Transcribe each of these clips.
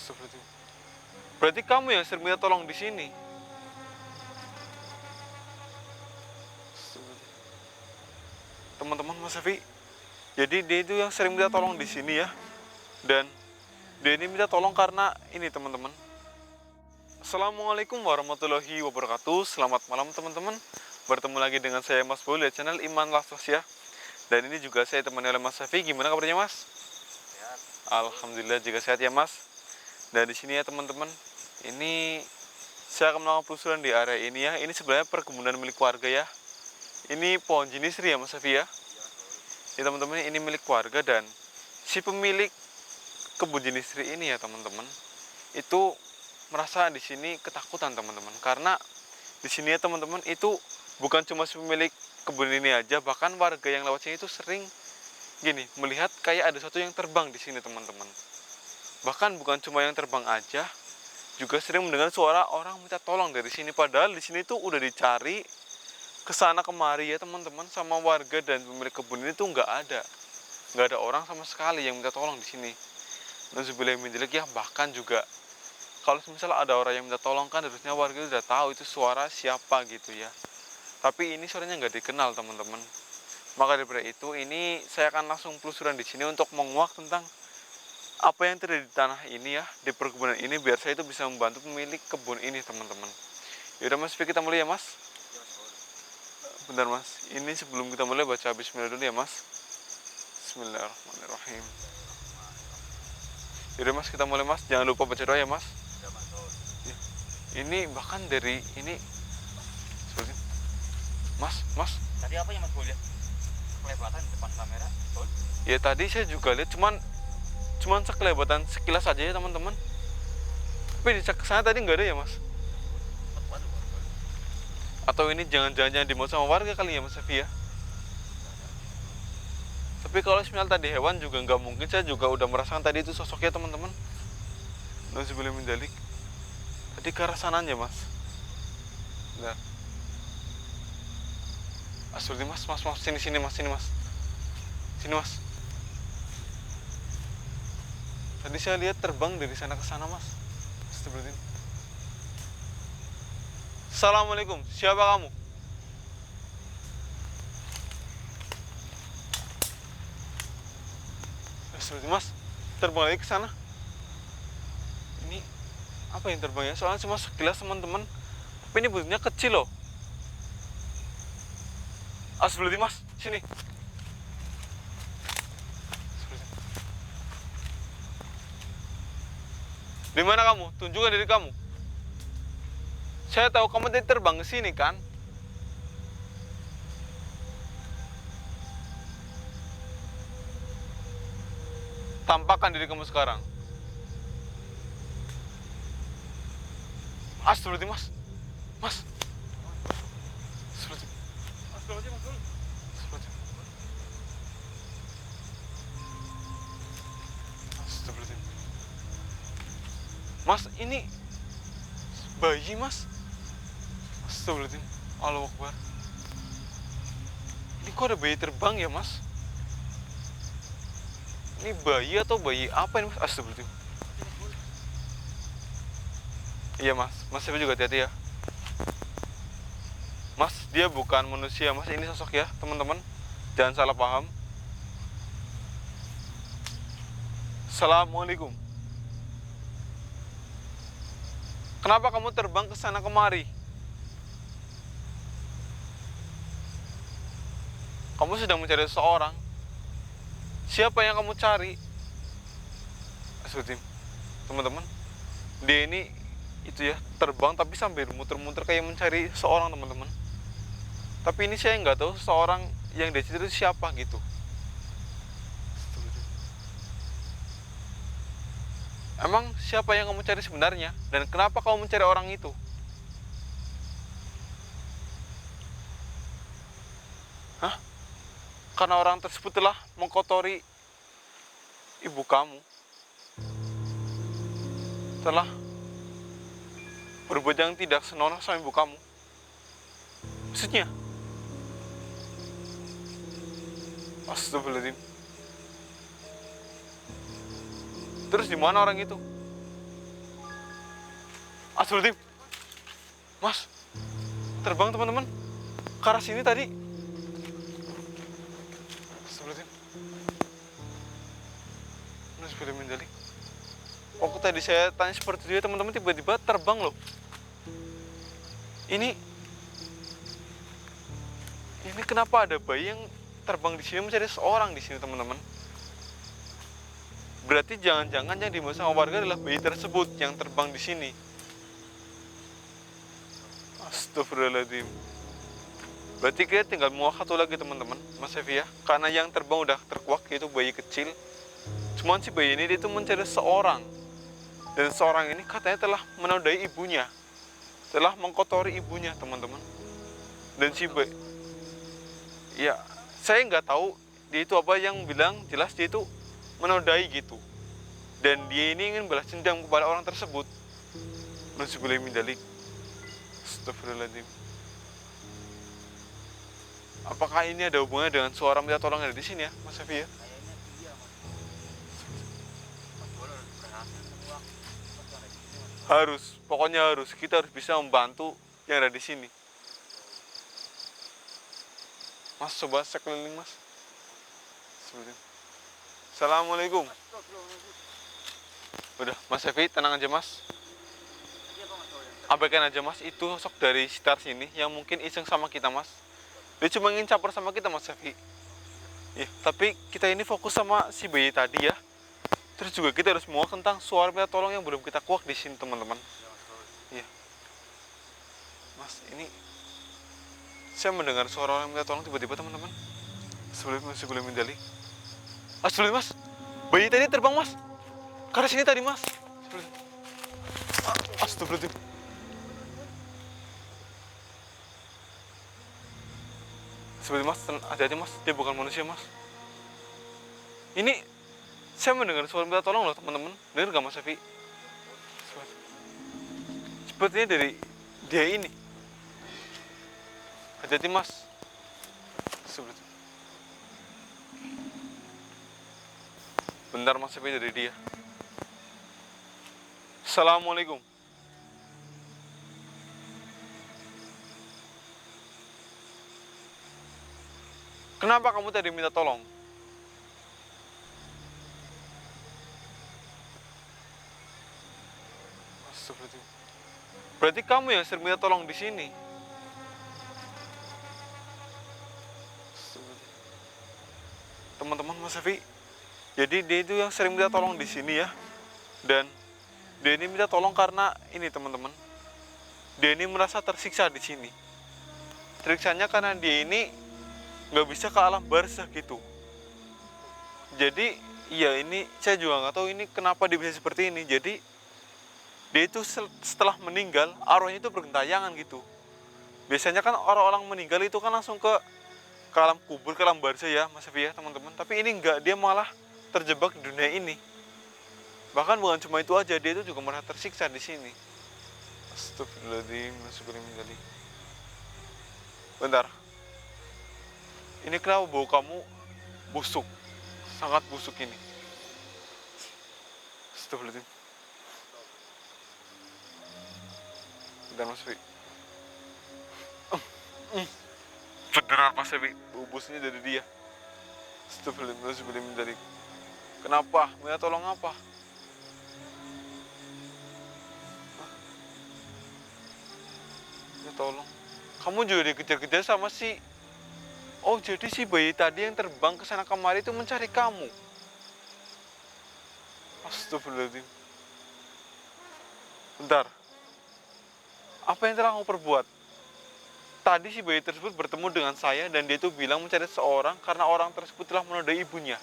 Astagfirullahaladzim. Berarti kamu yang sering minta tolong di sini. Teman-teman, Mas Safi, jadi dia itu yang sering minta tolong di sini ya. Dan dia ini minta tolong karena ini, teman-teman. Assalamualaikum warahmatullahi wabarakatuh. Selamat malam, teman-teman. Bertemu lagi dengan saya Mas Bul di channel Iman Lasos ya. Dan ini juga saya temani oleh Mas Safi. Gimana kabarnya, Mas? Sehat. Alhamdulillah juga sehat ya, Mas. Dan di sini ya, teman-teman, ini saya akan melakukan penelusuran di area ini ya. Ini sebenarnya perkebunan milik warga ya. Ini pohon jinisri ya, Mas Safi ya. Ya, teman-teman, ini milik warga dan si pemilik kebun jinisri ini ya, teman-teman, itu merasa di sini ketakutan, teman-teman. Karena di sini ya, teman-teman, itu bukan cuma si pemilik kebun ini aja, bahkan warga yang lewat sini itu sering gini melihat kayak ada sesuatu yang terbang di sini, teman-teman. Bahkan bukan cuma yang terbang aja, juga sering mendengar suara orang minta tolong dari sini. Padahal di sini tuh udah dicari kesana kemari ya, teman-teman, sama warga dan pemilik kebun ini tuh nggak ada orang sama sekali yang minta tolong di sini. Nauzubillah min dzalik ya. Bahkan juga kalau misalnya ada orang yang minta tolong kan harusnya warga udah tahu itu suara siapa gitu ya. Tapi ini suaranya nggak dikenal, teman-teman. Maka daripada itu, ini saya akan langsung penelusuran di sini untuk menguak tentang apa yang terjadi di tanah ini ya, di perkebunan ini, biar saya itu bisa membantu pemilik kebun ini, teman-teman. Yaudah, Mas, kita mulai ya, Mas. Bentar, Mas, ini sebelum kita mulai baca bismillah dulu ya, Mas. Bismillahirrahmanirrahim. Yaudah, Mas, kita mulai, Mas. Jangan lupa baca doa ya, Mas. Ya. Ini bahkan dari ini seperti Mas. Tadi apa yang Mas Bul lihat? Kelebatan di depan kamera, betul? Ya tadi saya juga lihat, cuman sekelebatan sekilas aja ya, teman-teman. Tapi di sana tadi nggak ada ya, Mas. Atau ini jangan-jangan dimau sama warga kali ya, Mas Safi ya. Tapi kalau misal tadi hewan juga nggak mungkin, saya juga udah merasakan tadi itu sosoknya, teman-teman. Nauzubillah min dzalik. Tadi ke arah sananya, Mas. Bentar. Astagfirullah, Mas, sini Mas. Sini, Mas. Tadi saya lihat terbang dari sana ke sana, Mas. Astagfirullah. Assalamualaikum, siapa kamu? Astagfirullah, Mas, terbang lagi ke sana. Ini apa yang terbang ya? Soalnya cuma sekilas, teman-teman. Tapi ini bentuknya kecil loh. Astagfirullah, Mas, sini. Di mana kamu? Tunjukkan diri kamu. Saya tahu kamu tadi terbang ke sini kan? Tampakkan diri kamu sekarang. Astagfirullah, Mas. Astagfirullah. Mas, ini bayi, Mas. Astagfirullahaladzim. Allahu Akbar. Ini kok ada bayi terbang ya, Mas? Ini bayi atau bayi apa ini, Mas? Astagfirullahaladzim. Iya, Mas. Mas Safi juga hati-hati ya. Mas, dia bukan manusia, Mas. Ini sosok ya, teman-teman. Jangan salah paham. Assalamualaikum. Kenapa kamu terbang ke sana kemari? Kamu sedang mencari seseorang. Siapa yang kamu cari? Astagfirullahaladzim. Teman-teman, dia ini itu ya, terbang tapi sambil muter-muter kayak mencari seorang, teman-teman. Tapi ini saya nggak tahu seorang yang dia cari itu siapa gitu. Emang siapa yang kamu cari sebenarnya? Dan kenapa kamu mencari orang itu? Hah? Karena orang tersebut telah mengkotori ibu kamu. Telah berbuat yang tidak senonoh sama ibu kamu. Maksudnya? Astagfirullahaladzim. Terus di mana orang itu? Astagfirullahaladzim. Mas, terbang teman-teman. Ke arah sini tadi. Astagfirullahaladzim. Astagfirullahaladzim. Waktu tadi saya tanya seperti itu ya teman-teman, tiba-tiba terbang loh. Ini kenapa ada bayi yang terbang di sini mencari seorang di sini teman-teman? Berarti jangan-jangan yang dimaksud sama warga adalah bayi tersebut yang terbang di sini. Astagfirullahaladzim. Berarti kita tinggal muak satu lagi teman-teman, Mas Evi ya. Karena yang terbang udah terkuak yaitu bayi kecil. Cuman si bayi ini dia itu mencari seorang. Dan seorang ini katanya telah menodai ibunya. Telah mengkotori ibunya teman-teman. Dan si bayi, ya saya nggak tahu dia itu apa, yang bilang jelas dia itu menodai gitu. Dan dia ini ingin balas dendam kepada orang tersebut. Nauzubillahi min dzalik. Astagfirullahaladzim. Apakah ini ada hubungannya dengan suara minta tolong yang ada di sini ya, Mas Evi ya? Kayaknya iya mas. Mas Bolo harus berhasil semua. Mas ada di sini mas. Harus, pokoknya harus. Kita harus bisa membantu yang ada di sini. Mas, coba sekeliling mas. Assalamualaikum. Udah, Mas Evi tenang aja mas. Iya kok mas Bolo. Abaikan aja mas, itu sok dari sekitar sini yang mungkin iseng sama kita mas. Dia cuma ingin caper sama kita Mas Evi. Ya, tapi kita ini fokus sama si bayi tadi ya. Terus juga kita harus muak tentang suara minta tolong yang belum kita kuak di sini teman-teman. Iya. Mas, ini saya mendengar suara orang minta tolong tiba-tiba teman-teman. Sebelum mendali. Sebelum mas, bayi tadi terbang mas. Ke sini tadi mas. Astagfirullahaladzim. Seperti mas, hati-hati mas, dia bukan manusia mas. Ini saya mendengar suara minta tolong loh teman-teman. Dengar gak mas Evi? Sepertinya dari dia ini. Hati-hati mas. Seperti. Bentar mas Evi, dari dia. Assalamualaikum. Kenapa kamu tadi minta tolong? Astagfirullahaladzim. Berarti kamu yang sering minta tolong di sini. Teman-teman Mas Evi, jadi dia itu yang sering minta tolong di sini ya. Dan dia ini minta tolong karena ini teman-teman. Dia ini merasa tersiksa di sini. Teriksanya karena dia ini nggak bisa ke alam barzah gitu. Jadi ya ini saya juga nggak tahu ini kenapa dia bisa seperti ini. Jadi dia itu setelah meninggal arwahnya itu bergentayangan gitu. Biasanya kan orang-orang meninggal itu kan langsung ke alam kubur, ke alam barzah ya Mas Evi ya teman-teman. Tapi ini enggak, dia malah terjebak di dunia ini. Bahkan bukan cuma itu aja, dia itu juga merasa tersiksa di sini. Astagfirullahaladzim. Bentar. Ini kenapa bau kamu busuk? Sangat busuk ini. Astagfirullahaladzim. Bentar Mas Evi. Beneran Mas Evi, bau busuknya dari dia. Astagfirullahaladzim. Kenapa? Minta tolong apa? Minta tolong. Kamu juga dikejar-kejar sama si... Oh, jadi si bayi tadi yang terbang ke sana kemari itu mencari kamu. Astagfirullahaladzim. Bentar. Apa yang telah kamu perbuat? Tadi si bayi tersebut bertemu dengan saya dan dia itu bilang mencari seorang karena orang tersebut telah menodai ibunya.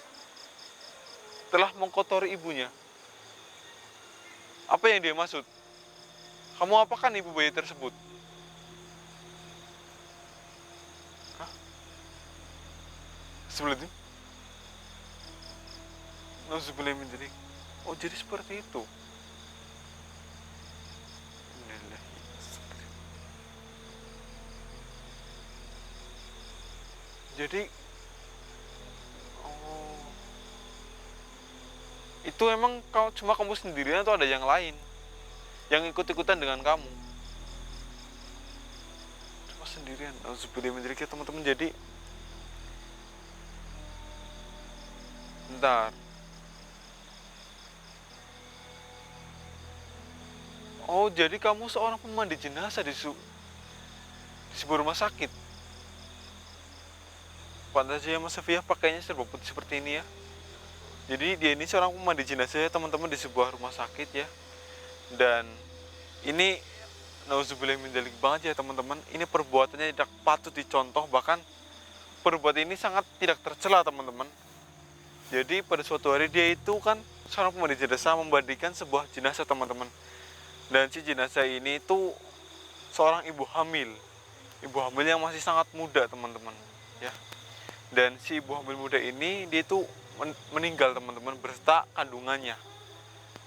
Telah mengkotori ibunya. Apa yang dia maksud? Kamu apakan ibu bayi tersebut? Sebelum itu, nauzubillah min dzalik. Oh, jadi seperti itu. Jadi, oh, itu emang cuma kamu sendirian atau ada yang lain yang ikut-ikutan dengan kamu. Cuma sendirian. Auzubillahi min dzalik ya teman-teman. Jadi bentar. Oh, jadi kamu seorang pemandi jenazah di sebuah rumah sakit. Pantas aja Mas Sofia pakainya serba putih seperti ini ya. Jadi dia ini seorang pemandi jenazah ya teman-teman di sebuah rumah sakit ya. Dan ini nauzubillah min dzalik banget ya teman-teman. Ini perbuatannya tidak patut dicontoh, bahkan perbuatan ini sangat tidak tercela teman-teman. Jadi pada suatu hari dia itu kan seorang pemandi jenazah memandikan sebuah jenazah teman-teman. Dan si jenazah ini itu seorang ibu hamil. Ibu hamil yang masih sangat muda teman-teman ya. Dan si ibu hamil muda ini dia itu meninggal teman-teman beserta kandungannya.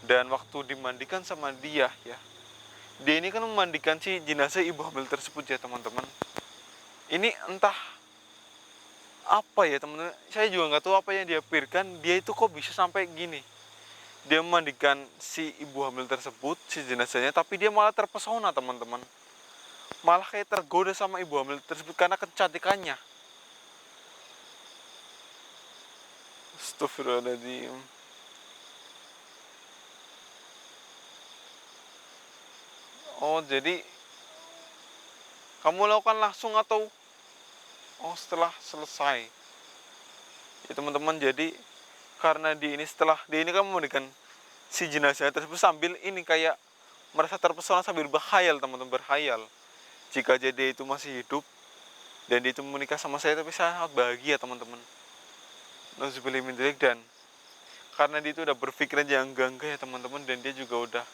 Dan waktu dimandikan sama dia ya, dia ini kan memandikan si jenazah ibu hamil tersebut ya teman-teman. Ini entah apa ya teman-teman, saya juga nggak tahu apa yang dia pikirkan. Dia itu kok bisa sampai gini, dia memandikan si ibu hamil tersebut, si jenazahnya, tapi dia malah terpesona teman-teman. Malah kayak tergoda sama ibu hamil tersebut karena kecantikannya. Astagfirullahaladzim. Oh, jadi kamu lakukan langsung atau setelah selesai? Ya teman-teman, jadi karena setelah dia ini kan memandikan si jenazah tersebut sambil ini kayak merasa terpesona sambil berkhayal teman-teman, berkhayal jika dia itu masih hidup dan dia itu menikah sama saya, tapi saya sangat bahagia teman-teman. Nauzubillah min dzalik. Dan karena dia itu udah berpikiran yang enggak ya teman-teman, dan dia juga udah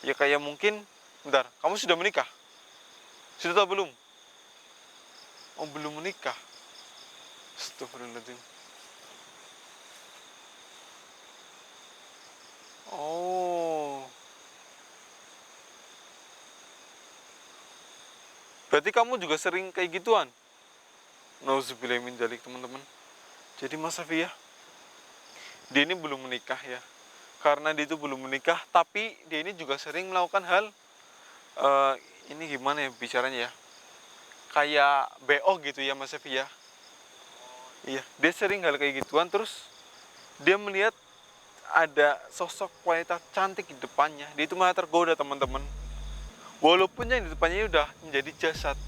ya kayak mungkin, bentar, kamu sudah menikah? Sudah atau belum? Oh, belum menikah. Astagfirullahaladzim. Oh, berarti kamu juga sering kayak gituan? Nauzubillah min dzalik teman-teman. Jadi Mas Safi ya, dia ini belum menikah ya. Karena dia itu belum menikah, tapi dia ini juga sering melakukan hal ini gimana ya bicaranya ya, kayak BO gitu ya Mas Safi ya. Iya, dia sering hal kayak gituan. Terus dia melihat ada sosok wanita cantik di depannya, dia itu malah tergoda teman-teman. Walaupun yang di depannya udah menjadi jasad,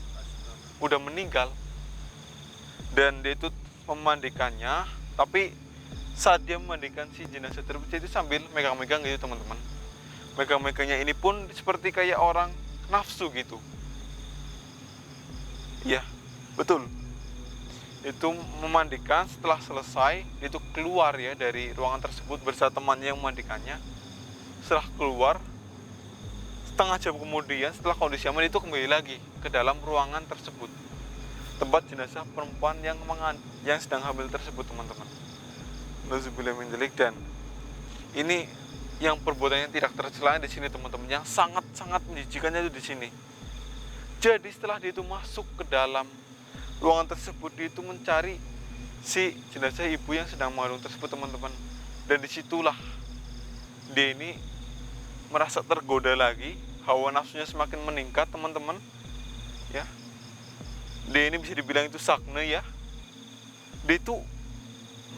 udah meninggal, dan dia itu memandikannya, tapi saat dia memandikan si jenazah tersebut itu sambil megang-megang gitu teman-teman. Megang-megangnya ini pun seperti kayak orang nafsu gitu. Iya, betul. Itu memandikan, setelah selesai itu keluar ya dari ruangan tersebut bersama temannya yang memandikannya. Setelah keluar, setengah jam kemudian setelah kondisi aman, itu kembali lagi ke dalam ruangan tersebut, tempat jenazah perempuan yang sedang hamil tersebut teman-teman. Nauzubillah min dzalik. Dan ini yang perbuatannya tidak tercela di sini teman-teman, yang sangat-sangat menjijikannya itu di sini. Jadi setelah dia itu masuk ke dalam ruangan tersebut, dia itu mencari si jenazah ibu yang sedang mengandung tersebut teman-teman. Dan disitulah dia ini merasa tergoda lagi, hawa nafsunya semakin meningkat teman-teman ya. Dia ini bisa dibilang itu sakne ya. Dia itu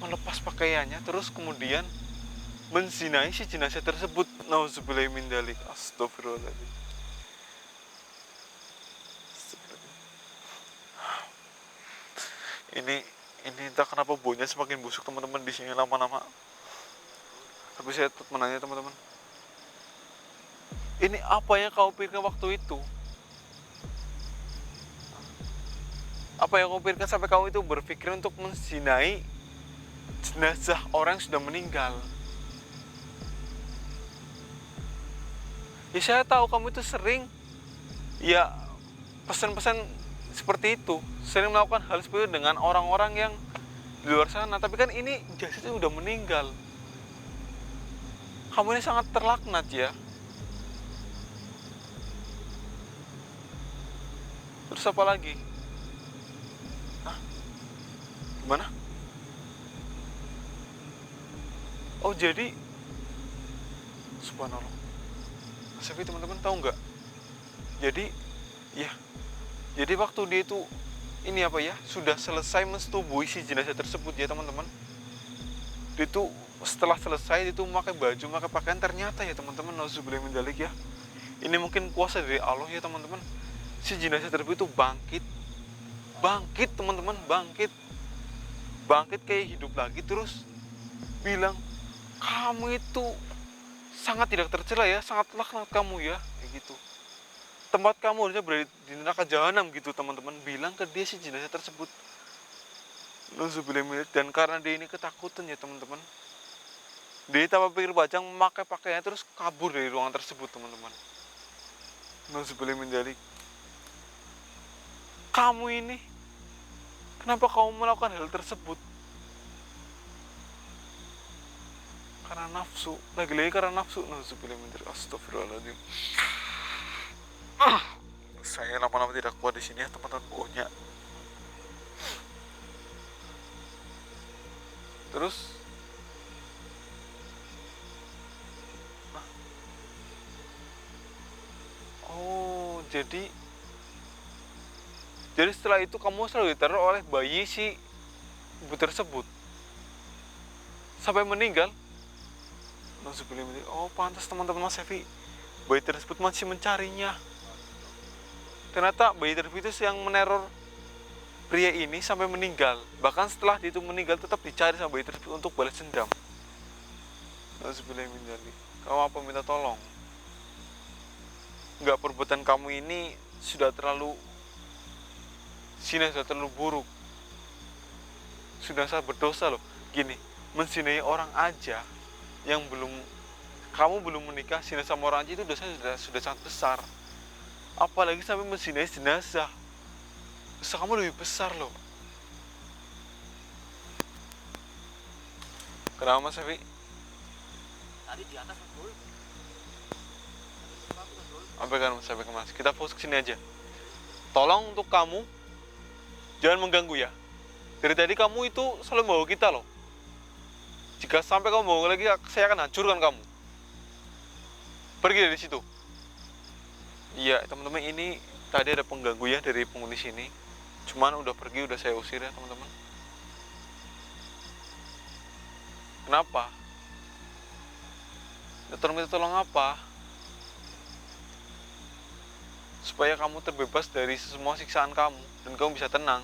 melepas pakaiannya, terus kemudian menzinai si jenazah tersebut. Nauzubillahi min dzalik. Astagfirullahaladzim. Ini entah kenapa baunya semakin busuk teman-teman di sini lama-lama. Tapi saya tetap menanya teman-teman, ini apa yang kau pikirkan waktu itu? Apa yang kau pikirkan sampai kau itu berpikir untuk menzinai jenazah orang yang sudah meninggal? Ya saya tahu kamu itu sering ya pesan-pesan seperti itu, sering melakukan hal seperti itu dengan orang-orang yang di luar sana. Tapi kan ini jasadnya udah meninggal. Kamu ini sangat terlaknat ya. Terus apa lagi? Hah? Gimana? Oh jadi, subhanallah. Mas Safi, teman-teman tahu nggak? Jadi, ya, jadi waktu dia itu ini apa ya, sudah selesai mensetubui si jenazah tersebut ya teman-teman. Dia itu setelah selesai dia itu memakai baju, memakai pakaian, ternyata ya teman-teman, nauzubillah min dzalik ya. Ini mungkin kuasa dari Allah ya teman-teman. Si jenazah tersebut itu bangkit, bangkit teman-teman, bangkit, bangkit kayak hidup lagi, terus bilang, kamu itu sangat tidak tercela ya, sangat laknat kamu ya, kayak gitu. Tempat kamu harusnya berada di neraka jahanam gitu teman-teman, bilang ke dia si jenazah tersebut. Nauzubillah. Dan karena dia ini ketakutan ya teman-teman, dia tanpa pikir panjang memakai pakaiannya terus kabur dari ruangan tersebut teman-teman. Nauzubillah min dzalik. Kamu ini, kenapa kamu melakukan hal tersebut? Karena nafsu, lagi-lagi karena nafsu. Nauzubillah min dzalik. Astagfirullahaladzim. Saya lama-lama tidak kuat di sini ya teman-teman, baunya. Terus oh, jadi setelah itu kamu selalu diteror oleh bayi si ibu tersebut sampai meninggal. Oh, pantas teman-teman, Mas Evi, bayi tersebut masih mencarinya. Ternyata bayi tersebut itu yang meneror pria ini sampai meninggal. Bahkan setelah itu meninggal tetap dicari sama bayi tersebut untuk balas dendam. Kamu apa minta tolong? Enggak, perbuatan kamu ini sudah terlalu sudah terlalu buruk. Sudah sangat berdosa loh. Gini, menzinai orang aja yang kamu belum menikah, zina sama orang aja itu dosanya sudah sangat besar. Apalagi sampai menzinai jenazah. Dosa kamu lebih besar loh. Kenapa Mas Evi? Tadi di atas betul. Sampai ke Mas. Kita fokus ke sini aja. Tolong untuk kamu jangan mengganggu ya. Dari tadi kamu itu selalu bawa kita loh. Jika sampai kamu bawa lagi, saya akan hancurkan kamu. Pergi dari situ. Iya, teman-teman, ini tadi ada pengganggu ya dari penghuni sini. Cuman udah pergi, udah saya usir ya teman-teman. Kenapa? Minta tolong apa? Supaya kamu terbebas dari semua siksaan kamu dan kamu bisa tenang.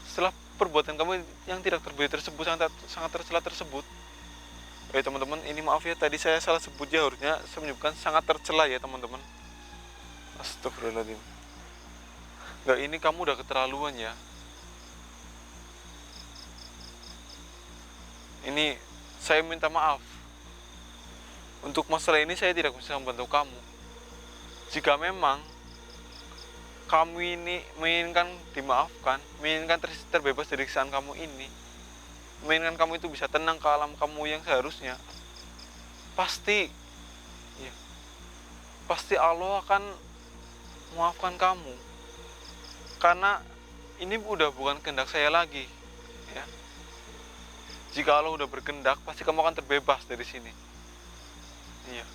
Setelah perbuatan kamu yang tidak terpuji tersebut, sangat tercela tersebut. Teman-teman, ini maaf ya, tadi saya salah sebut ya, harusnya saya menyebutkan sangat tercela ya teman-teman. Astagfirullahaladzim. Enggak, ini kamu udah keterlaluan ya. Ini saya minta maaf. Untuk masalah ini saya tidak bisa membantu kamu. Jika memang kamu ini menginginkan dimaafkan, menginginkan terbebas dari kesalahan kamu ini, menginginkan kamu itu bisa tenang ke alam kamu yang seharusnya, pasti Allah akan memaafkan kamu. Karena ini udah bukan kehendak saya lagi ya. Jika Allah udah berkehendak, pasti kamu akan terbebas dari sini. Iya.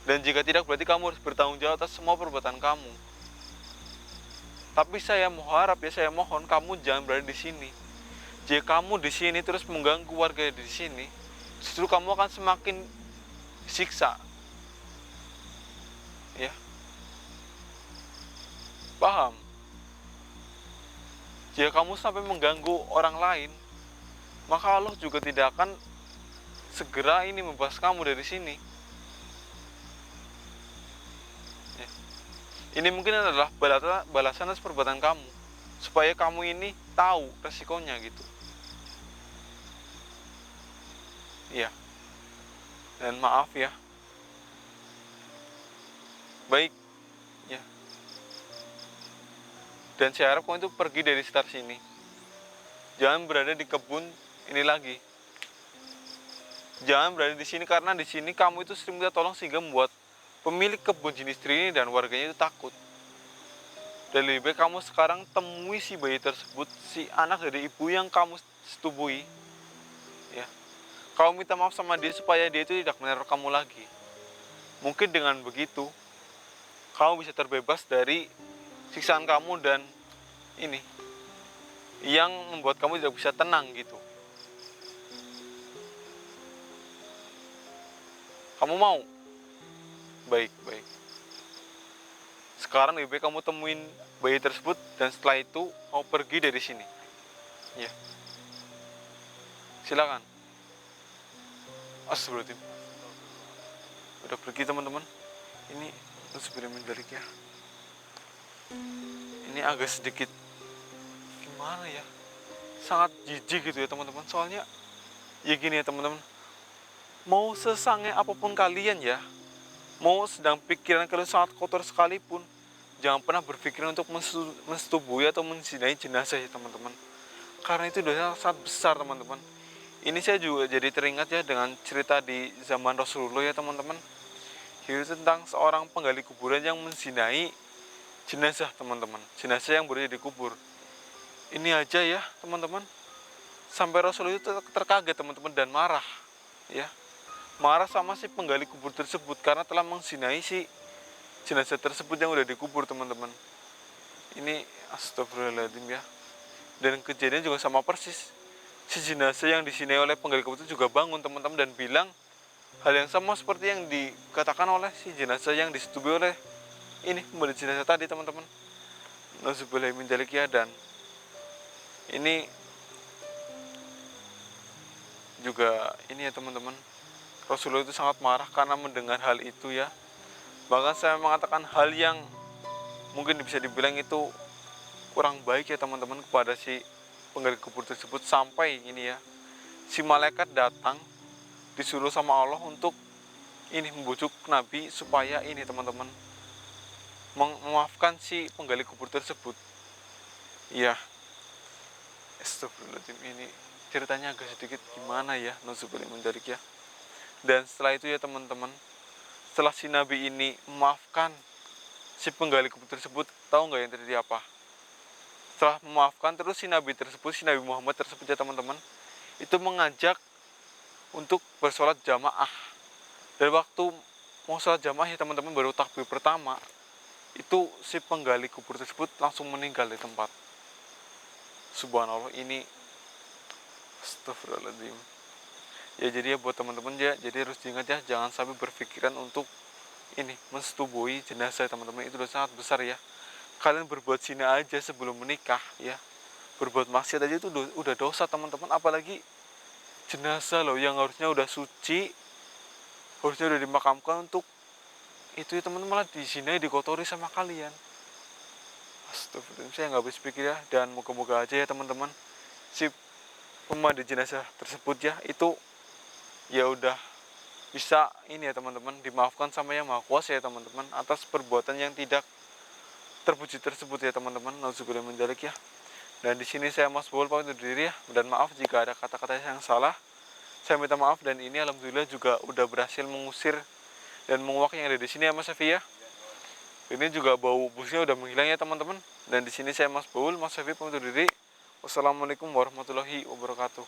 Dan jika tidak, berarti kamu harus bertanggung jawab atas semua perbuatan kamu. Tapi saya mohon kamu jangan berada di sini. Jika kamu di sini terus mengganggu warga di sini, justru kamu akan semakin siksa. Ya. Paham? Jika kamu sampai mengganggu orang lain, maka Allah juga tidak akan segera ini membebas kamu dari sini. Ya. Ini mungkin adalah balasan atas perbuatan kamu, supaya kamu ini tahu resikonya gitu. Iya. Dan maaf ya. Baik. Ya. Dan saya harap kamu itu pergi dari sekitar sini. Jangan berada di kebun ini lagi. Jangan berada di sini, karena di sini kamu itu sering minta tolong sehingga membuat pemilik kebun jinistri ini dan warganya itu takut. Dan lebih baik kamu sekarang temui si bayi tersebut, si anak dari ibu yang kamu setubui. Ya. Kamu minta maaf sama dia supaya dia itu tidak meneror kamu lagi. Mungkin dengan begitu kamu bisa terbebas dari siksaan kamu dan ini yang membuat kamu tidak bisa tenang gitu. Kamu mau? Baik, baik. Sekarang lebih baik kamu temuin bayi tersebut dan setelah itu kamu pergi dari sini. Ya, silakan. Astagfirullahaladzim. Udah pergi teman-teman. Ini sebelum mendarik ya. Ini agak sedikit gimana ya? Sangat jijik gitu ya teman-teman. Soalnya ya gini ya teman-teman. Mau sesange apapun kalian ya, mau sedang pikiran kalian sangat kotor sekalipun, jangan pernah berpikiran untuk mensetubui atau menzinai jenazah ya teman-teman. Karena itu dosa sangat besar teman-teman. Ini saya juga jadi teringat ya dengan cerita di zaman Rasulullah ya teman-teman. Itu tentang seorang penggali kuburan yang menzinai jenazah teman-teman. Jenazah yang baru dikubur. Ini aja ya teman-teman. Sampai Rasulullah itu terkaget teman-teman dan marah ya. Marah sama si penggali kubur tersebut karena telah menzinai si jenazah tersebut yang udah dikubur teman-teman. Ini astagfirullahaladzim ya. Dan kejadian juga sama persis. Si jenazah yang disinai oleh penggali kubur itu juga bangun teman-teman dan bilang hal yang sama seperti yang dikatakan oleh si jenazah yang disetubui oleh ini pembeli jenazah tadi teman-teman. Nauzubillah min dzalik ya. Dan ini juga ini ya teman-teman, Rasulullah itu sangat marah karena mendengar hal itu ya. Bahkan saya mengatakan hal yang mungkin bisa dibilang itu kurang baik ya teman-teman kepada si penggali kubur tersebut. Sampai ini ya, si malaikat datang disuruh sama Allah untuk ini membujuk Nabi supaya ini teman-teman memaafkan si penggali kubur tersebut. Ya, astagfirullahaladzim, ini ceritanya agak sedikit gimana ya, nauzubillah min dzalik ya. Dan setelah itu ya teman-teman, setelah si Nabi ini memaafkan si penggali kubur tersebut, tahu nggak yang terjadi apa? Setelah memaafkan, terus si Nabi tersebut, si Nabi Muhammad tersebut ya teman-teman, itu mengajak untuk bersolat jamaah. Dan waktu mau sholat jamaah ya teman-teman, baru takbir pertama, itu si penggali kubur tersebut langsung meninggal di tempat. Subhanallah, ini astagfirullahaladzim. Ya jadi ya buat teman-teman ya, jadi harus diingat ya, jangan sampai berpikiran untuk ini mensetubui jenazah teman-teman, itu udah sangat besar ya. Kalian berbuat zina aja sebelum menikah ya, berbuat maksiat aja itu udah dosa teman-teman, apalagi jenazah loh yang harusnya udah suci, harusnya udah dimakamkan untuk itu ya teman-teman, malah dizinai, dikotori sama kalian. Astagfirullah, saya nggak habis pikir ya. Dan moga-moga aja ya teman-teman, si pemandi jenazah tersebut ya itu ya udah bisa ini ya teman-teman, dimaafkan sama yang maha kuasa ya teman-teman atas perbuatan yang tidak terpuji tersebut ya teman-teman. Nauzubillah min dzalik ya. Dan di sini saya Mas Bowl pamit undur diri ya, dan maaf jika ada kata-kata yang salah, saya minta maaf. Dan ini alhamdulillah juga udah berhasil mengusir dan menguak yang ada di sini ya Mas Safi ya. Ini juga bau busnya udah menghilang ya teman-teman. Dan di sini saya Mas Bowl, Mas Safi pamit undur diri. Wassalamualaikum warahmatullahi wabarakatuh.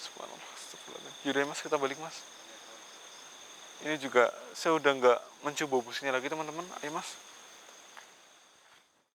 Subhanallah, astagfirullah. Yaudah ya Mas, kita balik Mas. Ini juga saya udah nggak mencoba busnya lagi teman-teman. Ayo Mas.